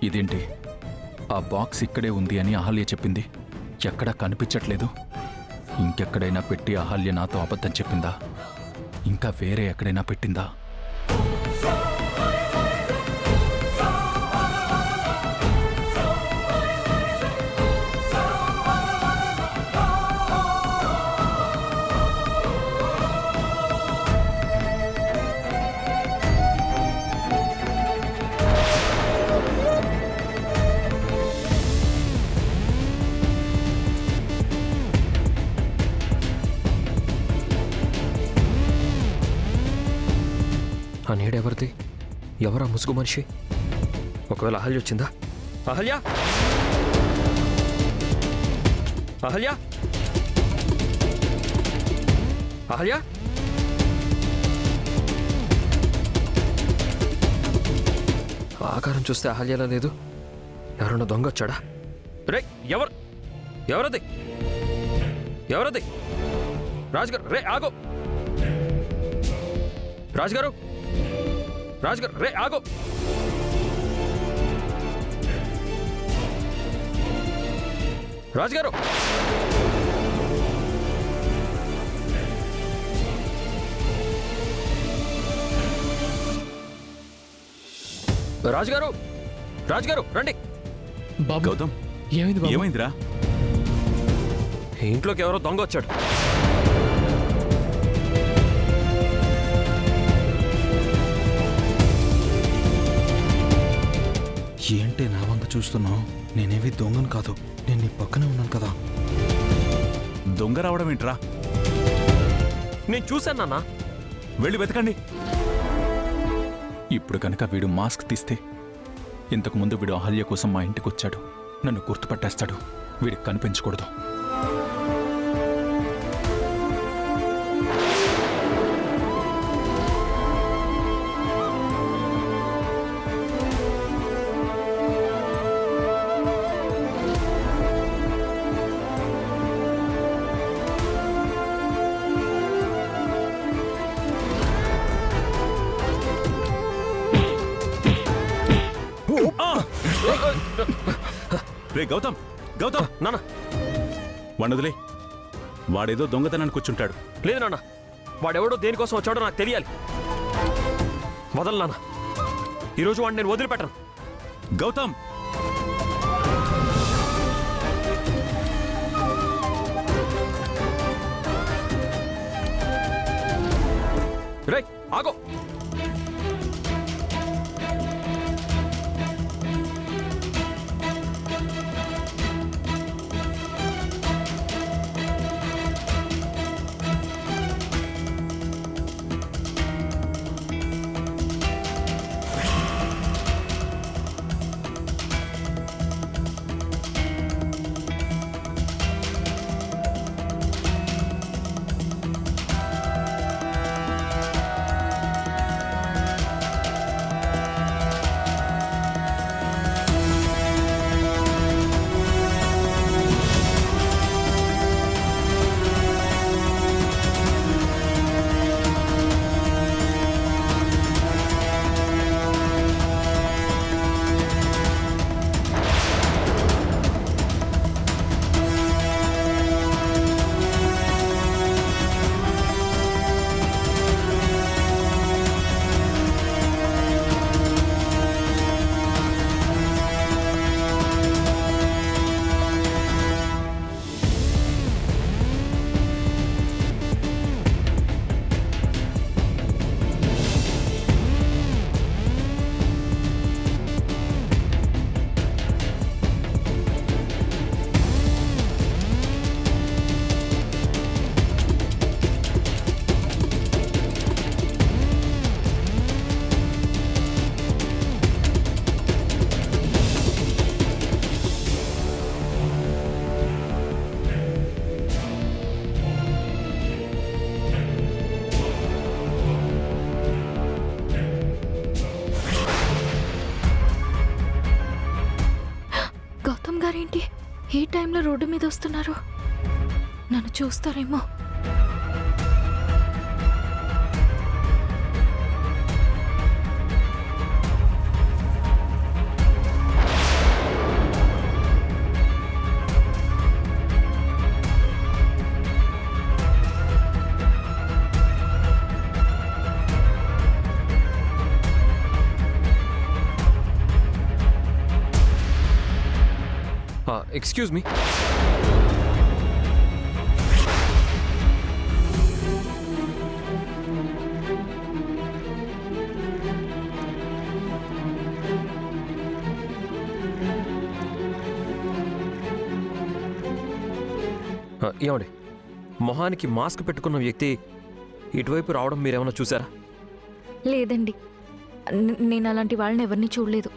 ఇదేంటి? ఆ బాక్స్ ఇక్కడే ఉంది అని అహల్య చెప్పింది. ఎక్కడా కనిపించట్లేదు. ఇంకెక్కడైనా పెట్టి అహల్య నాతో అబద్ధం చెప్పిందా? ఇంకా వేరే ఎక్కడైనా పెట్టిందా? ఆ నీడెవరిది? ఎవరా ముసుగు మనిషి? ఒకవేళ అహల్య వచ్చిందా? అహల్య! అహల్య! అహల్య! ఆకారం చూస్తే అహల్యలా లేదు. ఎవరన్నా దొంగ వచ్చాడా? రే ఎవరది? ఎవరది? రాజుగారు, రే ఆగో! రాజుగారు, రాజుగారు, రే ఆగో! రాజుగారు, రాజుగారు, రాజుగారు రండి. బాబు గౌతమ్, ఏమైంది బాబు? ఏమైందిరా? ఇంట్లోకి ఎవరో దొంగ వచ్చాడు. ఏంటి నా వంక చూస్తున్నావు? నేనేవి దొంగను కాదు. నేను నీ పక్కనే ఉన్నాను కదా. దొంగ రావడం ఏంట్రా? నేను చూశాను నాన్న. వెళ్ళి వెతకండి. ఇప్పుడు కనుక వీడు మాస్క్ తీస్తే, ఇంతకు ముందు వీడు అహల్య కోసం మా ఇంటికి వచ్చాడు. నన్ను గుర్తుపట్టేస్తాడు. వీడికి కనిపించకూడదు. రే గౌతమ్, గౌతమ్! నాన్న, వనదులే, వాడేదో దొంగతనానికి వచ్చుంటాడు. లేదు నాన్న, వాడెవడో దేనికోసం వచ్చాడో నాకు తెలియాలి. వదలు నాన్న, ఈరోజు వాడిని నేను వదిలిపెట్టను. గౌతమ్! రేయ్ ఆగో! గారేంటి ఈ టైంలో రోడ్డు మీద వస్తున్నారు? నన్ను చూస్తారేమో. Excuse me. ఏమండి, మొహానికి మాస్క్ పెట్టుకున్న వ్యక్తి ఇటువైపు రావడం మీరేమైనా చూసారా? లేదండి, నేను అలాంటి వాళ్ళని ఎవరిని చూడలేదు.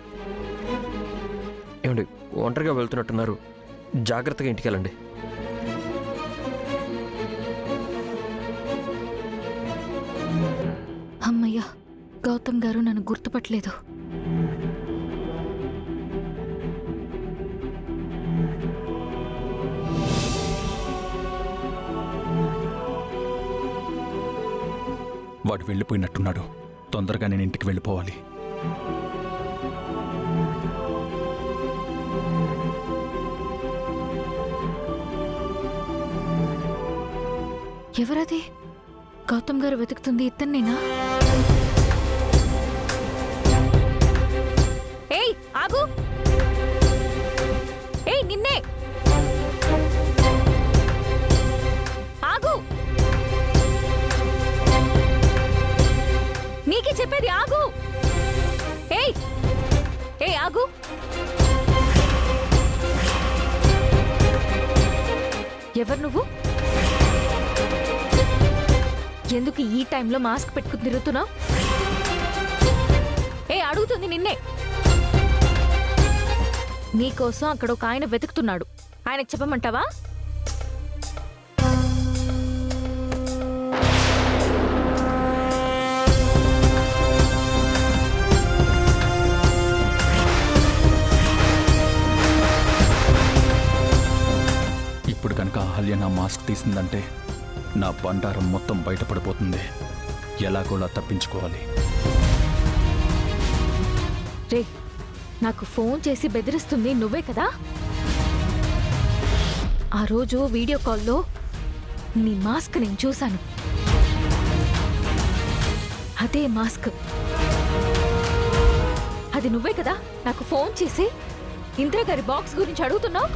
ఏమండి, ఒంటరిగా వెళ్తున్నట్టున్నారు, జాగ్రత్తగా ఇంటికి వెళ్ళండి. అమ్మయ్యా, గౌతమ్ గారు నన్ను గుర్తుపట్టలేదు. వాడు వెళ్ళిపోయినట్టున్నాడు. తొందరగా నేను ఇంటికి వెళ్ళిపోవాలి. ఎవరది? గౌతమ్ గారు వెతుకుతుంది ఇతన్నేనా? ఏయ్ ఆగు! ఏయ్ నిన్నే! ఆగు! నీకే చెప్పేది, ఆగు! ఏయ్ ఏయ్ ఆగు! ఎవరు నువ్వు? ఎందుకు ఈ టైంలో మాస్క్ పెట్టుకుని తిరుగుతున్నావు? అడుగుతుంది నిన్నే. నీకోసం అక్కడ ఒక ఆయన వెతుకుతున్నాడు. ఆయనకు చెప్పమంటావా? ఇప్పుడు కనుక అహల్య నా మాస్క్ తీసిందంటే నా బండారం మొత్తం బయటపడిపోతుంది. ఎలాగోలా తప్పించుకోవాలి. రే, నాకు ఫోన్ చేసి బెదిరిస్తుంది నువ్వే కదా? ఆ రోజు వీడియో కాల్లో నీ మాస్క్ నేను చూశాను. అదే మాస్క్. అది నువ్వే కదా నాకు ఫోన్ చేసి ఇందిరా గారి బాక్స్ గురించి అడుగుతున్నావు?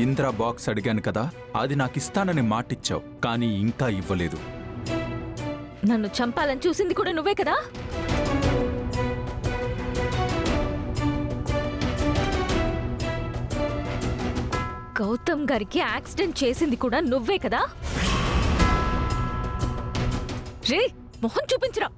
ఇంద్రా బాక్స్ అడిగాను కదా, అది నాకు ఇస్తానని మాటిచ్చావు, కానీ ఇంకా ఇవ్వలేదు. నన్ను చంపాలని చూసింది కూడా నువ్వే కదా? గౌతమ్ గారికి యాక్సిడెంట్ చేసింది కూడా నువ్వే కదా? రే, మొహం చూపించరా.